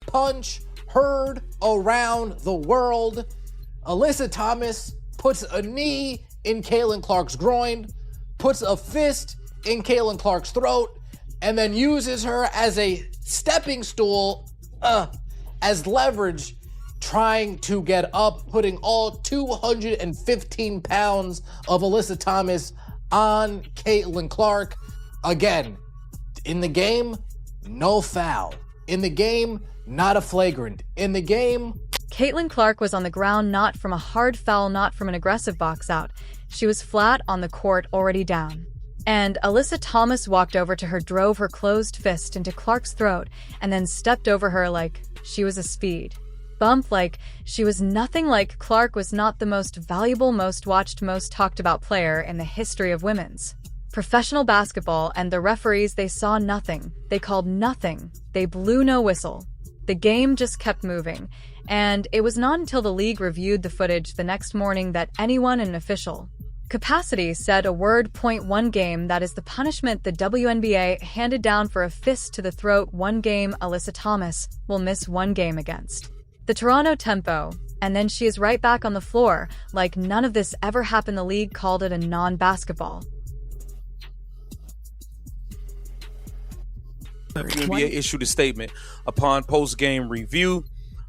punch heard around the world. Alyssa Thomas puts a knee in Caitlin Clark's groin, puts a fist in Caitlin Clark's throat, and then uses her as a stepping stool, as leverage, trying to get up, putting all 215 pounds of Alyssa Thomas on Caitlin Clark. Again, in the game, no foul. In the game, not a flagrant. In the game, Caitlin Clark was on the ground, not from a hard foul, not from an aggressive box out. She was flat on the court, already down. And Alyssa Thomas walked over to her, drove her closed fist into Clark's throat, and then stepped over her like she was a speed bump, like she was nothing. Like Clark was not the most valuable, most watched, most talked about player in the history of women's professional basketball, and the referees, they saw nothing. They called nothing. They blew no whistle. The game just kept moving, and it was not until the league reviewed the footage the next morning that anyone in an official capacity said a word. 1 game, that is the punishment the WNBA handed down for a fist to the throat. 1 game. Alyssa Thomas will miss 1 game against the Toronto Tempo, and then she is right back on the floor like none of this ever happened. The league called it a non-basketball. The WNBA issued a statement upon post-game review.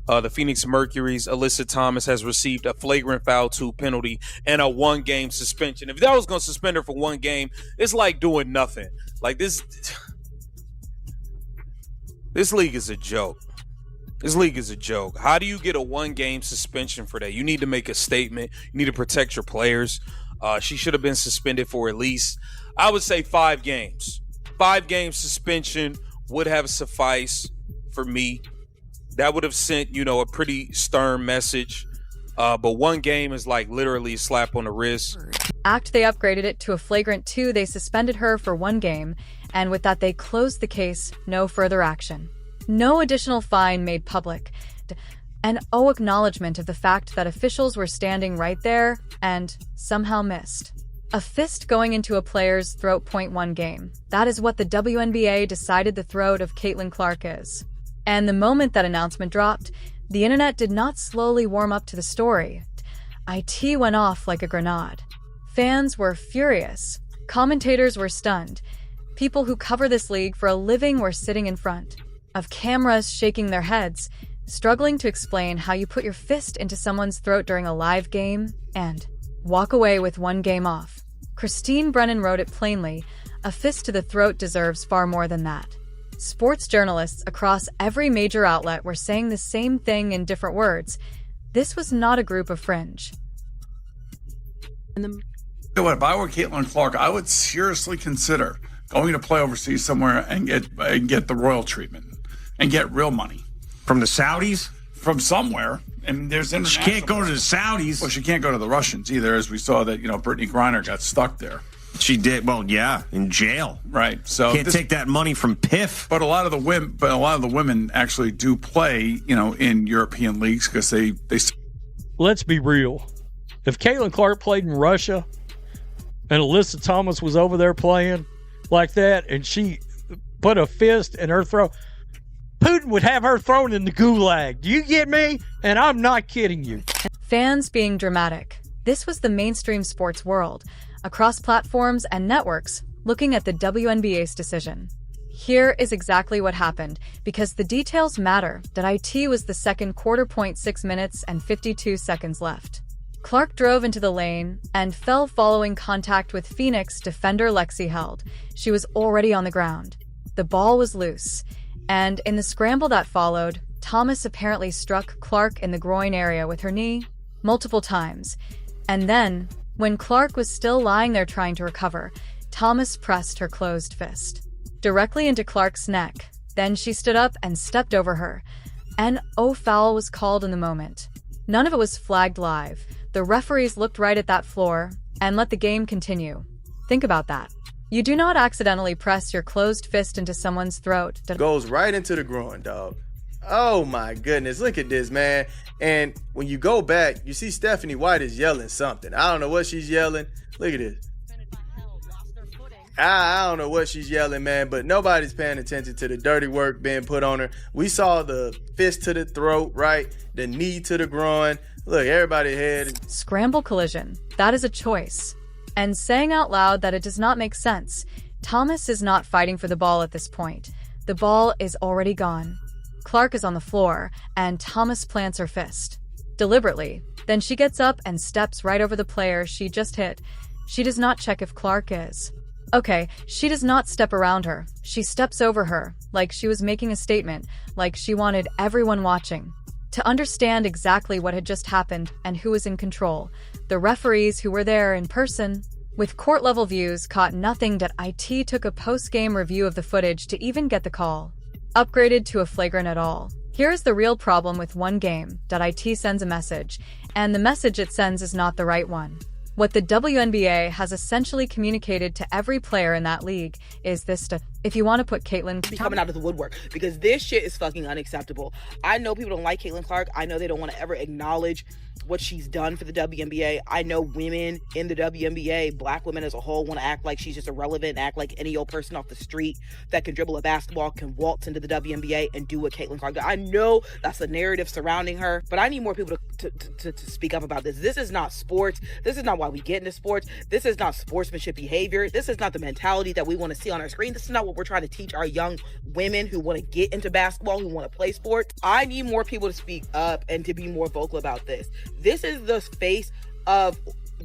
The Phoenix Mercury's Alyssa Thomas has received a flagrant foul 2 penalty and a 1-game suspension. If that was going to suspend her for 1 game, it's like doing nothing. Like this league is a joke. This league is a joke. How do you get a 1-game suspension for that? You need to make a statement. You need to protect your players. She should have been suspended for at least, I would say, 5 games. 5-game suspension would have sufficed for me. That would have sent, a pretty stern message. But 1 game is like literally a slap on the wrist. They upgraded it to a flagrant 2. They suspended her for 1 game, and with that they closed the case. No further action. No additional fine made public. And acknowledgement of the fact that officials were standing right there and somehow missed a fist going into a player's throat. 1 game. That is what the WNBA decided the throat of Caitlin Clark is. And the moment that announcement dropped, the internet did not slowly warm up to the story. IT went off like a grenade. Fans were furious. Commentators were stunned. People who cover this league for a living were sitting in front of cameras, shaking their heads, struggling to explain how you put your fist into someone's throat during a live game and walk away with 1 game off. Christine Brennan wrote it plainly: a fist to the throat deserves far more than that. Sports journalists across every major outlet were saying the same thing in different words. This was not a group of fringe. If I were Caitlin Clark, I would seriously consider going to play overseas somewhere and get the royal treatment and get real money. From the Saudis? From somewhere. And there's international. She can't go to the Saudis. Well, she can't go to the Russians either, as we saw that, Brittany Griner got stuck there. She did. Well, yeah, in jail. Right. So can't take that money from PIF. But a lot of the women actually do play, in European leagues because they. Let's be real. If Caitlin Clark played in Russia and Alyssa Thomas was over there playing like that and she put a fist in her throat, Putin would have her thrown in the gulag. Do you get me? And I'm not kidding you. Fans being dramatic. This was the mainstream sports world, across platforms and networks, looking at the WNBA's decision. Here is exactly what happened, because the details matter. That IT was the second quarter. 6 minutes and 52 seconds left. Clark drove into the lane and fell following contact with Phoenix defender Lexi Held. She was already on the ground. The ball was loose, and in the scramble that followed, Thomas apparently struck Clark in the groin area with her knee multiple times. And then, when Clark was still lying there trying to recover, Thomas pressed her closed fist directly into Clark's neck. Then she stood up and stepped over her. An foul was called in the moment. None of it was flagged live. The referees looked right at that floor and let the game continue. Think about that. You do not accidentally press your closed fist into someone's throat. Goes right into the groin, dog. Oh my goodness, look at this, man. And when you go back, you see Stephanie White is yelling something. I don't know what she's yelling. Look at this. I don't know what she's yelling, man, but nobody's paying attention to the dirty work being put on her. We saw the fist to the throat, right? The knee to the groin. Look, everybody had Scramble collision. That is a choice. And saying out loud that it does not make sense. Thomas is not fighting for the ball at this point. The ball is already gone. Clark is on the floor, and Thomas plants her fist. Deliberately. Then she gets up and steps right over the player she just hit. She does not check if Clark is. Okay, she does not step around her. She steps over her, like she was making a statement, like she wanted everyone watching to understand exactly what had just happened and who was in control. The referees who were there in person, with court-level views, caught nothing that IT took a post-game review of the footage to even get the call upgraded to a flagrant at all. Here's the real problem with one game, that IT sends a message, and the message it sends is not the right one. What the WNBA has essentially communicated to every player in that league is this stuff. If you want to put Caitlin... Be coming out of the woodwork, because this shit is fucking unacceptable. I know people don't like Caitlin Clark. I know they don't want to ever acknowledge what she's done for the WNBA. I know women in the WNBA, black women as a whole, want to act like she's just irrelevant, act like any old person off the street that can dribble a basketball can waltz into the WNBA and do what Caitlin Clark does. I know that's the narrative surrounding her, but I need more people to speak up about this. This is not sports. This is not why we get into sports. This is not sportsmanship behavior. This is not the mentality that we want to see on our screen. This is not what we're trying to teach our young women who want to get into basketball, who want to play sports. I need more people to speak up and to be more vocal about this. This is the face of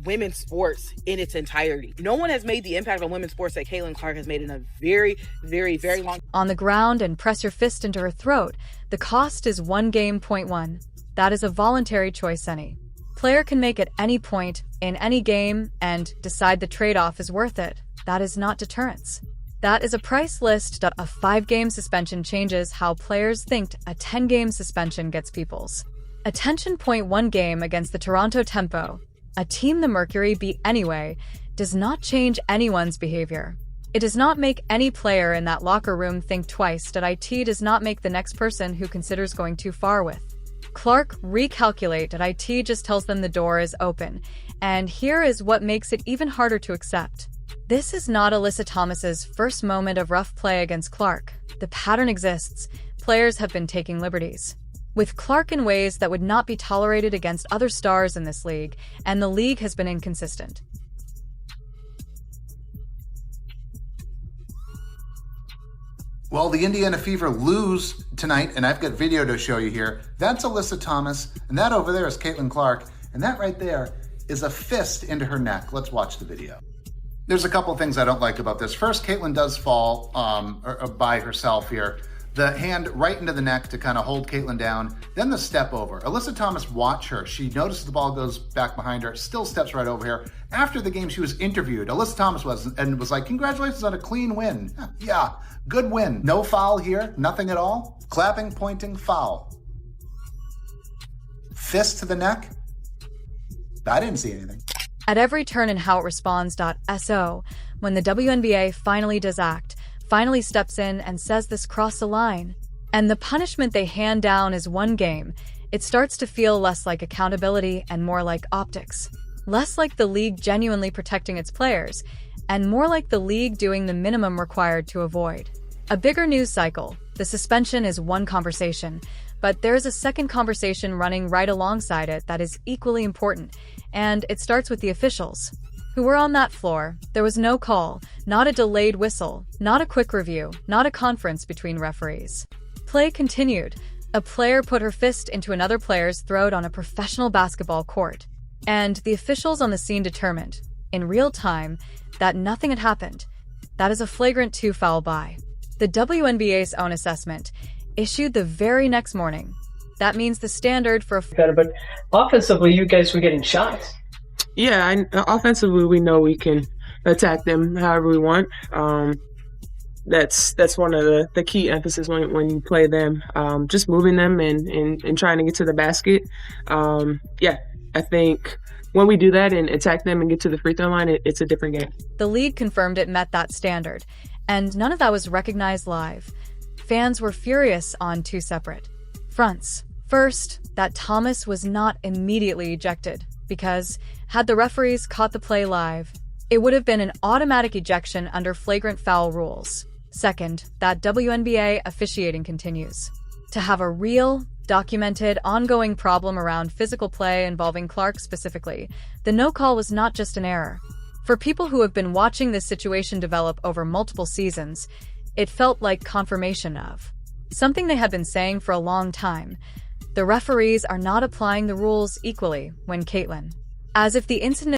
women's sports in its entirety. No one has made the impact on women's sports that Caitlin Clark has made in a very, very, very long time. On the ground and press your fist into her throat. The cost is 1 game, point 1. That is a voluntary choice any player can make at any point in any game and decide the trade-off is worth it. That is not deterrence. That is a price list. A 5-game suspension changes how players think. A 10-game suspension gets people's attention. Point 1 game against the Toronto Tempo, a team the Mercury beat anyway, does not change anyone's behavior. It does not make any player in that locker room think twice. That IT does not make the next person who considers going too far with Clark recalculate. That IT just tells them the door is open. And here is what makes it even harder to accept. This is not Alyssa Thomas's first moment of rough play against Clark. The pattern exists. Players have been taking liberties with Clark in ways that would not be tolerated against other stars in this league, and the league has been inconsistent. Well, the Indiana Fever lose tonight, and I've got video to show you here. That's Alyssa Thomas, and that over there is Caitlin Clark, and that right there is a fist into her neck. Let's watch the video. There's a couple of things I don't like about this. First, Caitlin does fall by herself here. The hand right into the neck to kind of hold Caitlin down, then the step over. Alyssa Thomas, watch her. She notices the ball goes back behind her, still steps right over here. After the game, she was interviewed. Alyssa Thomas was like, congratulations on a clean win. Yeah, good win. No foul here, nothing at all. Clapping, pointing, foul. Fist to the neck. I didn't see anything. At every turn in how it responds.so, when the WNBA finally does act, finally steps in and says this crossed the line, and the punishment they hand down is 1 game, it starts to feel less like accountability and more like optics. Less like the league genuinely protecting its players, and more like the league doing the minimum required to avoid a bigger news cycle. The suspension is one conversation, but there's a second conversation running right alongside it that is equally important, and it starts with the officials who were on that floor. There was no call, not a delayed whistle, not a quick review, not a conference between referees. Play continued. A player put her fist into another player's throat on a professional basketball court, and the officials on the scene determined, in real time, that nothing had happened. That is a flagrant 2 foul by the WNBA's own assessment, issued the very next morning. That means the standard for but offensively, you guys were getting shots. Yeah, offensively, we know we can attack them however we want. That's one of the key emphasis when you play them. Just moving them and trying to get to the basket. I think when we do that and attack them and get to the free throw line, it's a different game. The league confirmed it met that standard, and none of that was recognized live. Fans were furious on 2 separate fronts. First, that Thomas was not immediately ejected, because had the referees caught the play live, it would have been an automatic ejection under flagrant foul rules. Second, that WNBA officiating continues to have a real, documented, ongoing problem around physical play involving Clark specifically. The no call was not just an error. For people who have been watching this situation develop over multiple seasons, it felt like confirmation of something they had been saying for a long time. The referees are not applying the rules equally when Caitlyn. As if the incident